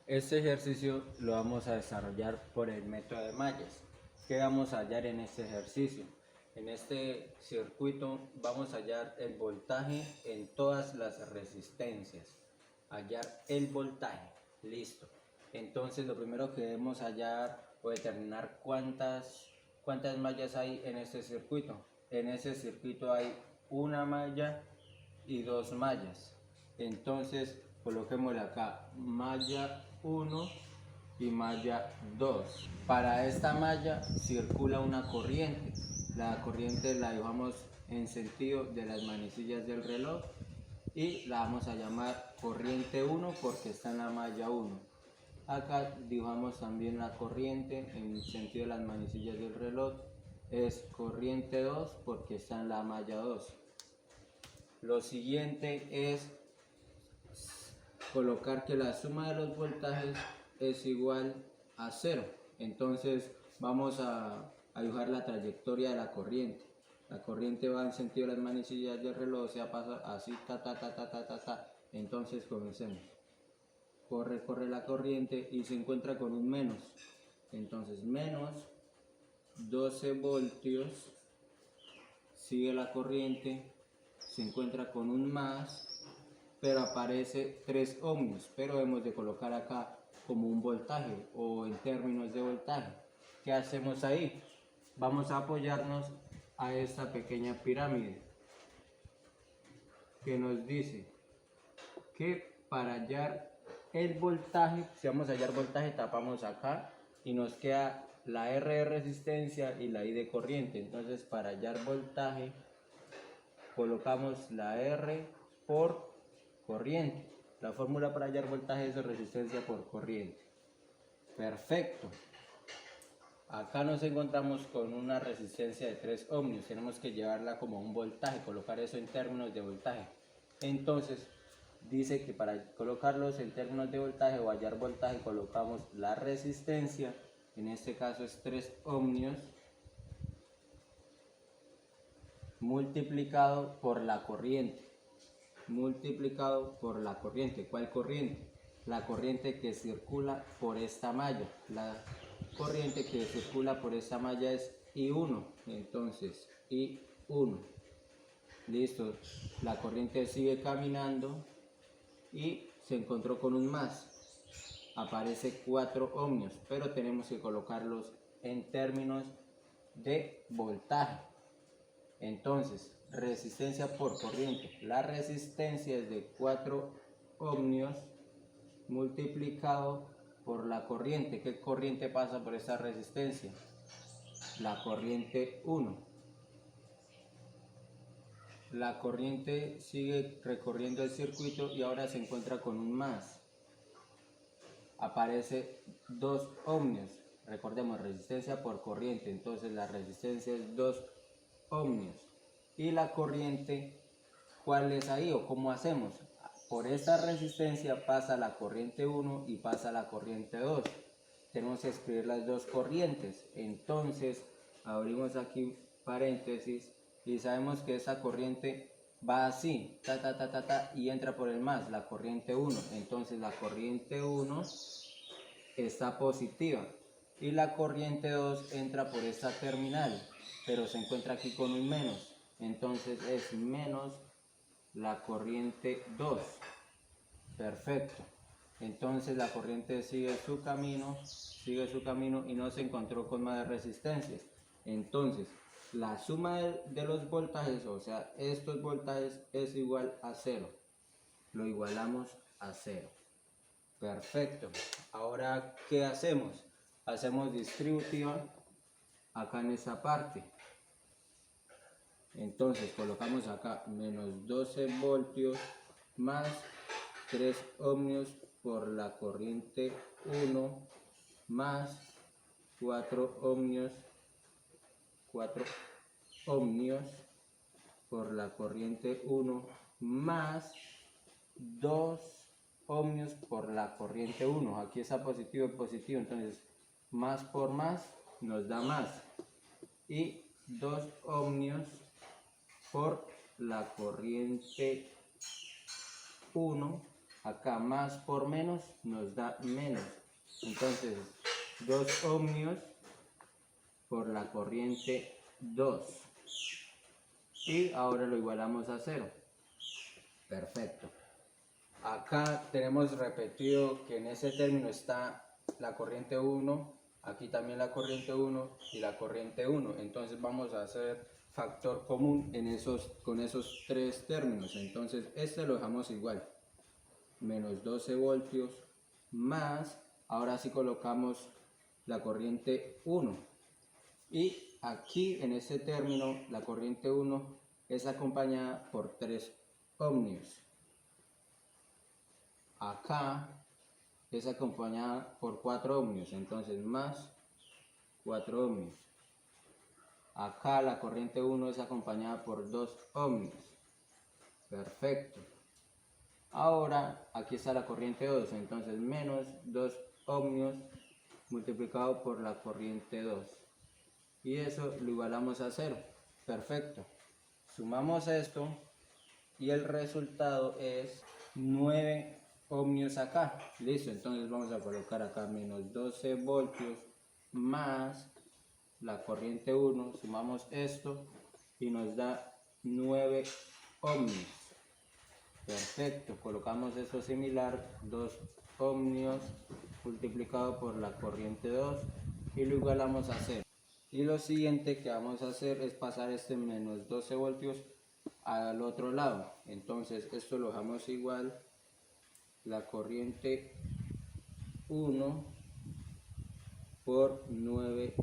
Este ejercicio lo vamos a desarrollar por el método de mallas. ¿Qué vamos a hallar en este ejercicio? En este circuito vamos a hallar el voltaje en todas las resistencias. Hallar el voltaje. Listo. Entonces lo primero que debemos hallar o determinar cuántas mallas hay en este circuito. En este circuito hay una malla y dos mallas. Entonces coloquémosle acá malla 1 y malla 2. Para esta malla circula una corriente. La corriente la dibujamos en sentido de las manecillas del reloj y la vamos a llamar corriente 1 porque está en la malla 1. Acá dibujamos también la corriente en sentido de las manecillas del reloj. Es corriente 2 porque está en la malla 2. Lo siguiente es colocar que la suma de los voltajes es igual a 0. Entonces vamos a dibujar la trayectoria de la corriente. La corriente va en sentido de las manecillas del reloj, o sea, pasa así, ta. Entonces comencemos. Corre la corriente y se encuentra con un menos. Entonces menos 12 voltios, sigue la corriente, se encuentra con un más, pero aparece 3 ohmios, pero hemos de colocar acá como un voltaje o en términos de voltaje. ¿Qué hacemos ahí? Vamos a apoyarnos a esta pequeña pirámide que nos dice que para hallar el voltaje, si vamos a hallar voltaje, tapamos acá y nos queda la R de resistencia y la I de corriente. Entonces para hallar voltaje colocamos la R por corriente. La fórmula para hallar voltaje es resistencia por corriente. Perfecto. Acá nos encontramos con una resistencia de 3 ohmios. Tenemos que llevarla como un voltaje, colocar eso en términos de voltaje. Entonces, dice que para colocarlos en términos de voltaje o hallar voltaje, colocamos la resistencia, en este caso es 3 ohmios, multiplicado por la corriente. Multiplicado por la corriente. ¿Cuál corriente? La corriente que circula por esta malla. La corriente que circula por esta malla es I1. Entonces, I1. Listo. La corriente sigue caminando y se encontró con un más. Aparece 4 ohmios, pero tenemos que colocarlos en términos de voltaje. Entonces, resistencia por corriente. La resistencia es de 4 ohmios multiplicado por la corriente. ¿Qué corriente pasa por esta resistencia? La corriente 1. La corriente sigue recorriendo el circuito y ahora se encuentra con un más. Aparece 2 ohmios. Recordemos, resistencia por corriente. Entonces la resistencia es 2 ohmios. Y la corriente, ¿cuál es ahí o cómo hacemos? Por esta resistencia pasa la corriente 1 y pasa la corriente 2. Tenemos que escribir las dos corrientes. Entonces, abrimos aquí paréntesis y sabemos que esa corriente va así, y entra por el más, la corriente 1. Entonces, la corriente 1 está positiva y la corriente 2 entra por esta terminal, pero se encuentra aquí con un menos. Entonces, es menos la corriente 2. Perfecto. Entonces la corriente sigue su camino y no se encontró con más resistencias. Entonces, la suma de los voltajes, o sea, estos voltajes es igual a 0. Lo igualamos a 0. Perfecto. Ahora, ¿qué hacemos? Hacemos distributiva acá en esta parte. Entonces colocamos acá menos 12 voltios más 3 ohmios por la corriente 1 más 4 ohmios por la corriente 1 más 2 ohmios por la corriente 1. Aquí está positivo y positivo, entonces más por más nos da más. Y 2 ohmios por la corriente 1 acá más por menos nos da menos. Entonces 2 ohmios por la corriente 2. Y ahora lo igualamos a 0. Perfecto. Acá tenemos repetido que en ese término está la corriente 1, aquí también la corriente 1 y la corriente 1. Entonces vamos a hacer factor común con esos tres términos. Entonces este lo dejamos igual. Menos 12 voltios más, ahora sí colocamos la corriente 1. Y aquí en este término la corriente 1 es acompañada por 3 ohmios. Acá es acompañada por 4 ohmios, entonces más 4 ohmios. Acá la corriente 1 es acompañada por 2 ohmios. Perfecto. Ahora aquí está la corriente 2, entonces menos 2 ohmios multiplicado por la corriente 2. Y eso lo igualamos a 0. Perfecto. Sumamos esto y el resultado es 9 ohmios acá. Listo, entonces vamos a colocar acá menos 12 voltios más la corriente 1. Sumamos esto y nos da 9 ohmios. Perfecto, colocamos esto similar, 2 ohmios multiplicado por la corriente 2 y lo igualamos a 0. Y lo siguiente que vamos a hacer es pasar este menos 12 voltios al otro lado. Entonces esto lo dejamos igual, la corriente 1 por 9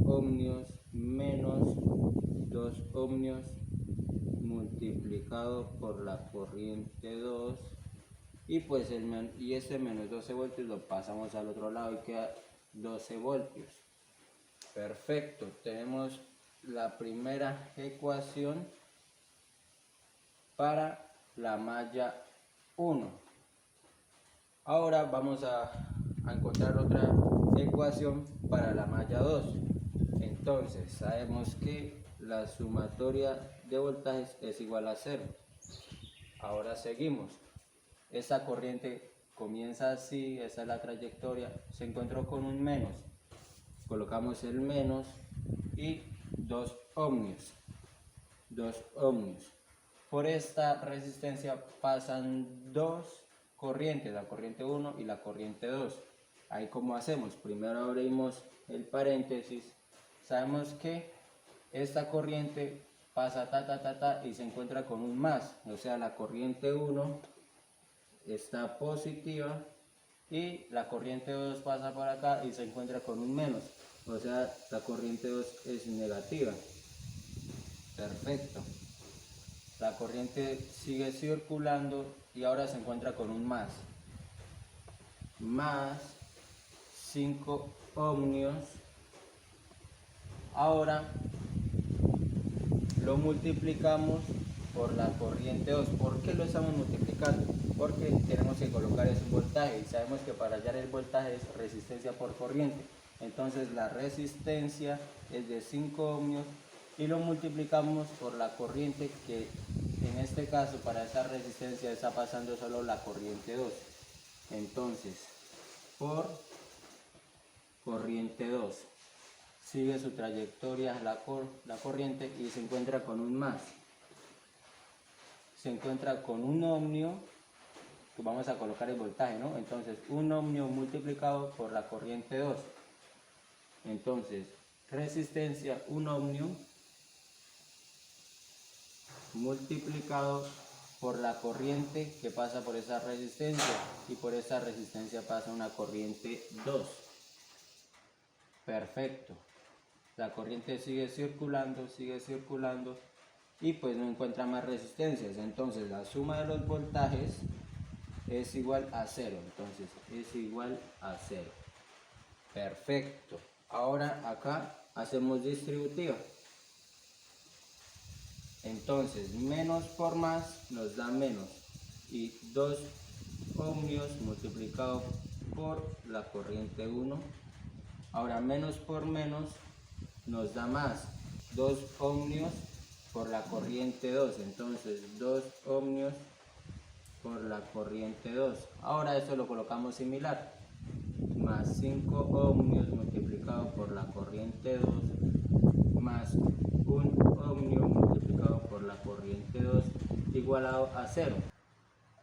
ohmios menos 2 ohmios multiplicado por la corriente 2 y pues este menos 12 voltios lo pasamos al otro lado y queda 12 voltios. Perfecto, tenemos la primera ecuación para la malla 1. Ahora vamos a encontrar otra ecuación para la malla 2. Entonces sabemos que la sumatoria de voltajes es igual a 0. Ahora seguimos. Esta corriente comienza así, esa es la trayectoria, se encontró con un menos. Colocamos el menos y 2 ohmios. 2 ohmios. Por esta resistencia pasan dos corrientes, la corriente 1 y la corriente 2. Ahí como hacemos, primero abrimos el paréntesis, sabemos que esta corriente pasa y se encuentra con un más, o sea la corriente 1 está positiva y la corriente 2 pasa por acá y se encuentra con un menos, o sea la corriente 2 es negativa. Perfecto. La corriente sigue circulando y ahora se encuentra con un más 5 ohmios. Ahora lo multiplicamos por la corriente 2. ¿Por qué lo estamos multiplicando? Porque tenemos que colocar ese voltaje y sabemos que para hallar el voltaje es resistencia por corriente. Entonces la resistencia es de 5 ohmios y lo multiplicamos por la corriente, que en este caso para esa resistencia está pasando solo la corriente 2. Entonces por corriente 2 sigue su trayectoria la corriente y se encuentra con un más, se encuentra con un ohmio, que vamos a colocar el voltaje, ¿no? Entonces un ohmio multiplicado por la corriente 2, entonces resistencia 1 ohmio multiplicado por la corriente que pasa por esa resistencia, y por esa resistencia pasa una corriente 2. Perfecto. La corriente sigue circulando y pues no encuentra más resistencias. Entonces la suma de los voltajes es igual a 0. Entonces es igual a 0. Perfecto. Ahora acá hacemos distributiva. Entonces menos por más nos da menos, y 2 ohmios multiplicado por la corriente 1. Ahora menos por menos nos da más, 2 ohmios por la corriente 2. Entonces 2 ohmios por la corriente 2. Ahora esto lo colocamos similar. Más 5 ohmios multiplicado por la corriente 2 más 1 ohmio multiplicado por la corriente 2 igualado a 0.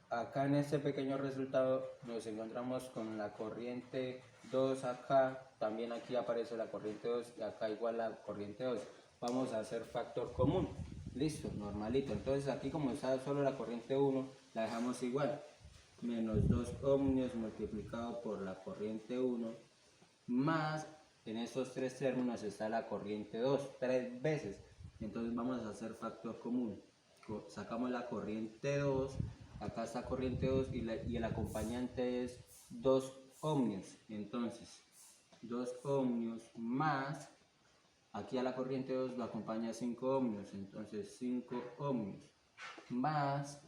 Acá en este pequeño resultado nos encontramos con la corriente 2 acá, también aquí aparece la corriente 2 y acá igual la corriente 2. Vamos a hacer factor común. Listo, normalito. Entonces aquí como está solo la corriente 1, la dejamos igual. Menos 2 ohmios multiplicado por la corriente 1 más, en estos tres términos está la corriente 2, 3 veces. Entonces vamos a hacer factor común. Sacamos la corriente 2, acá está corriente 2 y el acompañante es 2 ohmios. Entonces 2 ohmios más, aquí a la corriente 2 lo acompaña 5 ohmios, entonces 5 ohmios más,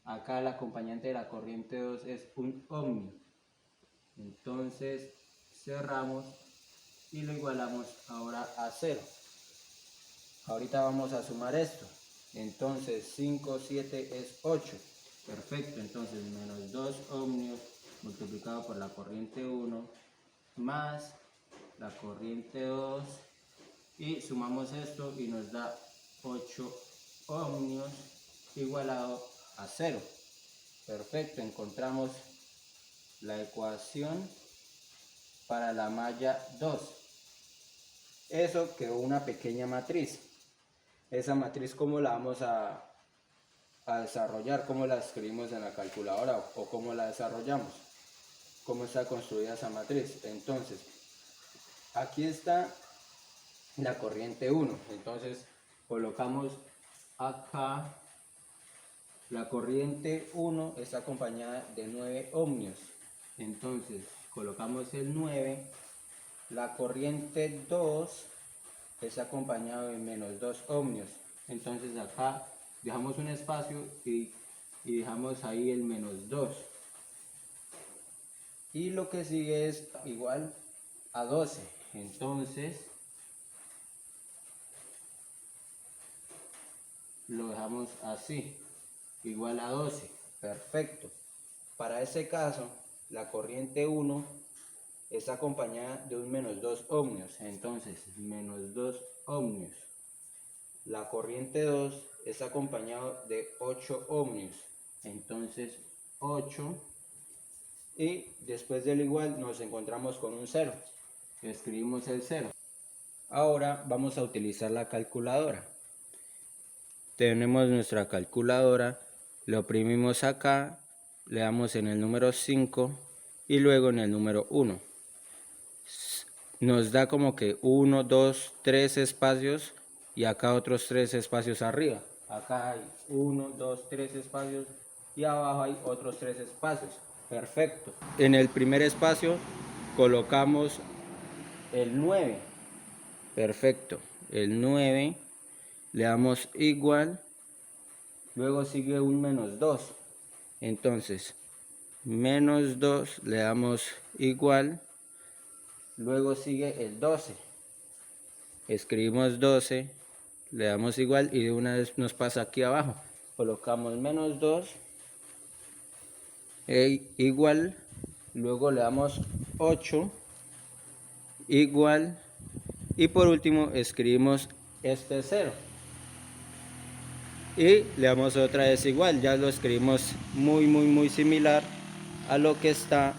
acá el acompañante de la corriente 2 es 1 ohmio. Entonces cerramos y lo igualamos ahora a 0. Ahorita vamos a sumar esto. Entonces 5, 7 es 8. Perfecto, entonces menos 2 ohmios multiplicado por la corriente 1 más la corriente 2 y sumamos esto y nos da 8 ohmios igualado a 0. Perfecto, encontramos la ecuación para la malla 2. Eso quedó una pequeña matriz. Esa matriz, ¿cómo la vamos a desarrollar? ¿Cómo la escribimos en la calculadora o cómo la desarrollamos? ¿Cómo está construida esa matriz? Entonces, aquí está la corriente 1. Entonces, colocamos acá. La corriente 1 está acompañada de 9 ohmios. Entonces, colocamos el 9. La corriente 2 está acompañado de menos 2 ohmios. Entonces acá dejamos un espacio y dejamos ahí el menos 2. Y lo que sigue es igual a 12. Entonces lo dejamos así, igual a 12. Perfecto. Para ese caso, la corriente 1 está acompañada de un menos 2 ohmios. Entonces, menos 2 ohmios. La corriente 2 está acompañado de 8 ohmios. Entonces, 8. Y después del igual nos encontramos con un 0. Escribimos el 0. Ahora vamos a utilizar la calculadora. Tenemos nuestra calculadora. Lo oprimimos acá. Le damos en el número 5 y luego en el número 1. Nos da como que 1, 2, 3 espacios y acá otros 3 espacios arriba. Acá hay 1, 2, 3 espacios y abajo hay otros 3 espacios. Perfecto. En el primer espacio colocamos el 9. Perfecto. El 9 le damos igual. Luego sigue un menos 2. Entonces, menos 2 le damos igual. Luego sigue el 12. Escribimos 12, le damos igual y de una vez nos pasa aquí abajo. Colocamos menos 2, igual, luego le damos 8, igual, y por último escribimos este 0. Y le damos otra vez igual, ya lo escribimos muy similar a lo que está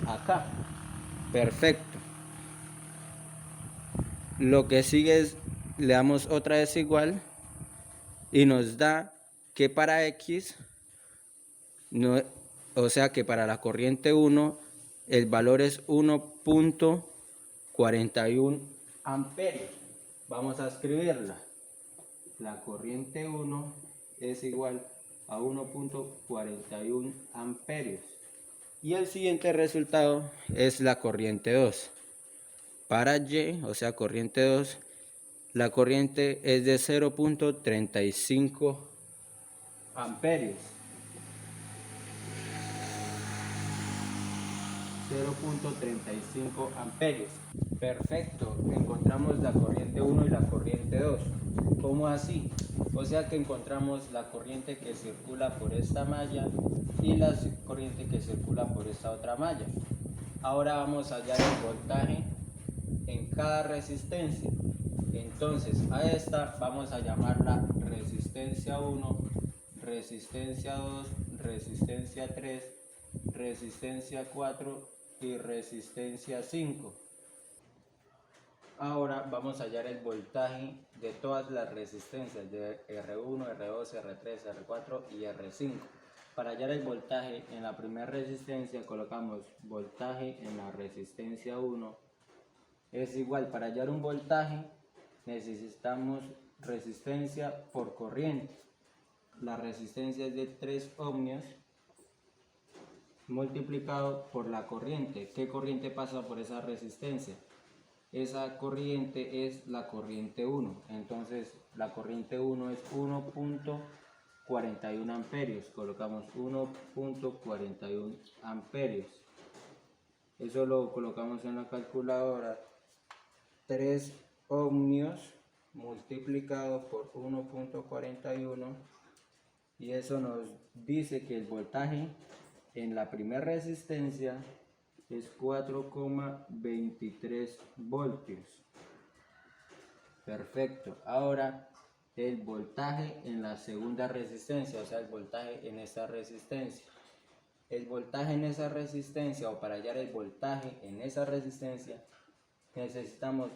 acá. Perfecto. Lo que sigue es, le damos otra vez igual y nos da que para X, no, o sea que para la corriente 1, el valor es 1.41 amperios. Vamos a escribirla. La corriente 1 es igual a 1.41 amperios. Y el siguiente resultado es la corriente 2. Para Y, o sea corriente 2, la corriente es de 0.35 amperios. 0.35 amperios. Perfecto, encontramos la corriente 1 y la corriente 2. ¿Cómo así? O sea que encontramos la corriente que circula por esta malla y la corriente que circula por esta otra malla. Ahora vamos a hallar el voltaje en cada resistencia. Entonces a esta vamos a llamarla resistencia 1, resistencia 2, resistencia 3, resistencia 4 y resistencia 5. Ahora vamos a hallar el voltaje de todas las resistencias de R1, R2, R3, R4 y R5. Para hallar el voltaje en la primera resistencia colocamos voltaje en la resistencia 1 es igual, para hallar un voltaje necesitamos resistencia por corriente. La resistencia es de 3 ohmios multiplicado por la corriente. ¿Qué corriente pasa por esa resistencia? Esa corriente es la corriente 1. Entonces la corriente 1 es 1.41 amperios. Colocamos 1.41 amperios. Eso lo colocamos en la calculadora. 3 ohmios multiplicado por 1.41 y eso nos dice que el voltaje en la primera resistencia es 4,23 voltios. Perfecto. Ahora el voltaje en la segunda resistencia, o sea, el voltaje en esa resistencia. El voltaje en esa resistencia, o para hallar el voltaje en esa resistencia, necesitamos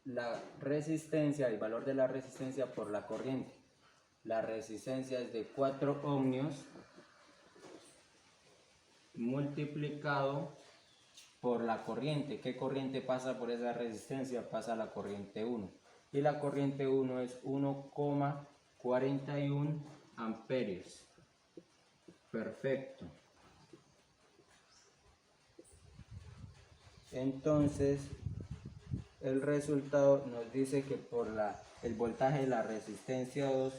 la resistencia, el valor de la resistencia por la corriente. La resistencia es de 4 ohmios multiplicado por la corriente. ¿Qué corriente pasa por esa resistencia? Pasa la corriente 1. Y la corriente 1 es 1,41 amperios. Perfecto. Entonces, el resultado nos dice que por el voltaje de la resistencia 2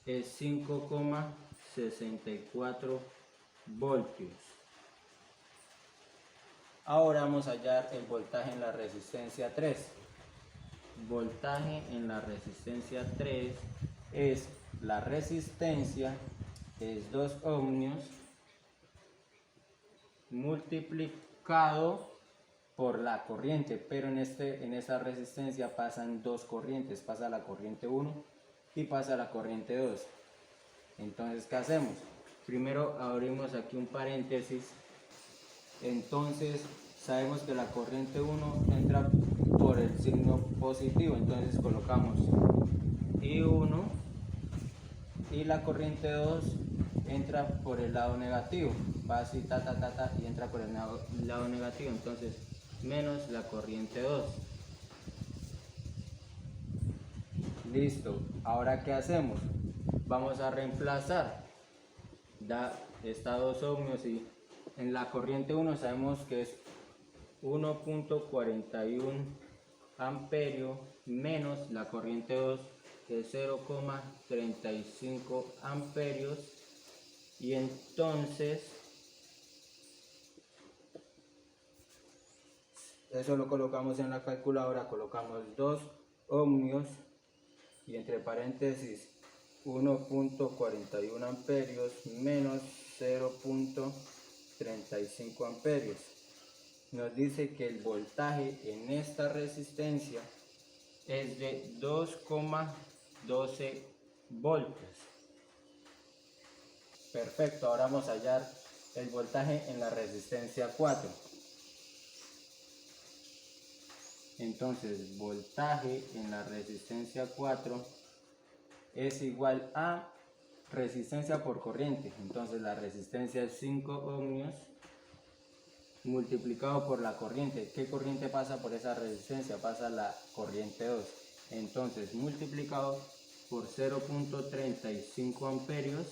es 5,64 voltios. Ahora vamos a hallar el voltaje en la resistencia 3. Voltaje en la resistencia 3 es la resistencia, es 2 ohmios multiplicado por la corriente, pero en esa resistencia pasan dos corrientes, pasa la corriente 1 y pasa la corriente 2. Entonces, ¿qué hacemos? Primero abrimos aquí un paréntesis. Entonces sabemos que la corriente 1 entra por el signo positivo, entonces colocamos I1 y la corriente 2 entra por el lado negativo, va así y entra por el lado negativo, entonces menos la corriente 2. Listo, ahora ¿qué hacemos? Vamos a reemplazar, está 2 ohmios y en la corriente 1 sabemos que es 1.41 amperio menos la corriente 2 que es 0,35 amperios y entonces eso lo colocamos en la calculadora, colocamos 2 ohmios y entre paréntesis 1.41 amperios menos 0.35 amperios. Nos dice que el voltaje en esta resistencia es de 2,12 voltios. Perfecto, ahora vamos a hallar el voltaje en la resistencia 4. Entonces, voltaje en la resistencia 4 es igual a resistencia por corriente. Entonces, la resistencia es 5 ohmios multiplicado por la corriente. ¿Qué corriente pasa por esa resistencia? Pasa la corriente 2. Entonces, multiplicado por 0.35 amperios.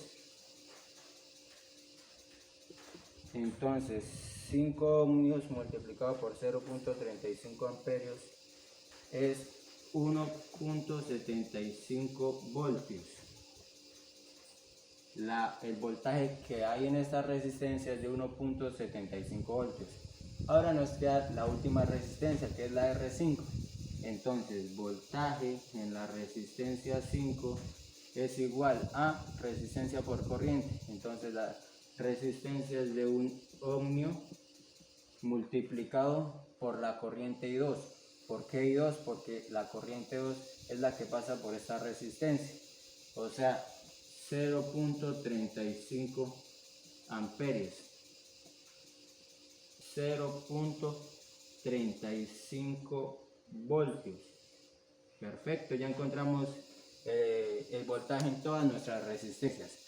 Entonces, 5 ohmios multiplicado por 0.35 amperios es 1.75 voltios. El voltaje que hay en esta resistencia es de 1.75 voltios. Ahora nos queda la última resistencia, que es la R5. Entonces, voltaje en la resistencia 5 es igual a resistencia por corriente. Entonces, la resistencia es de 1 ohmio multiplicado por la corriente I2. ¿Por qué I2? Porque la corriente 2 es la que pasa por esta resistencia. O sea, 0.35 amperios. 0.35 voltios. Perfecto, ya encontramos el voltaje en todas nuestras resistencias.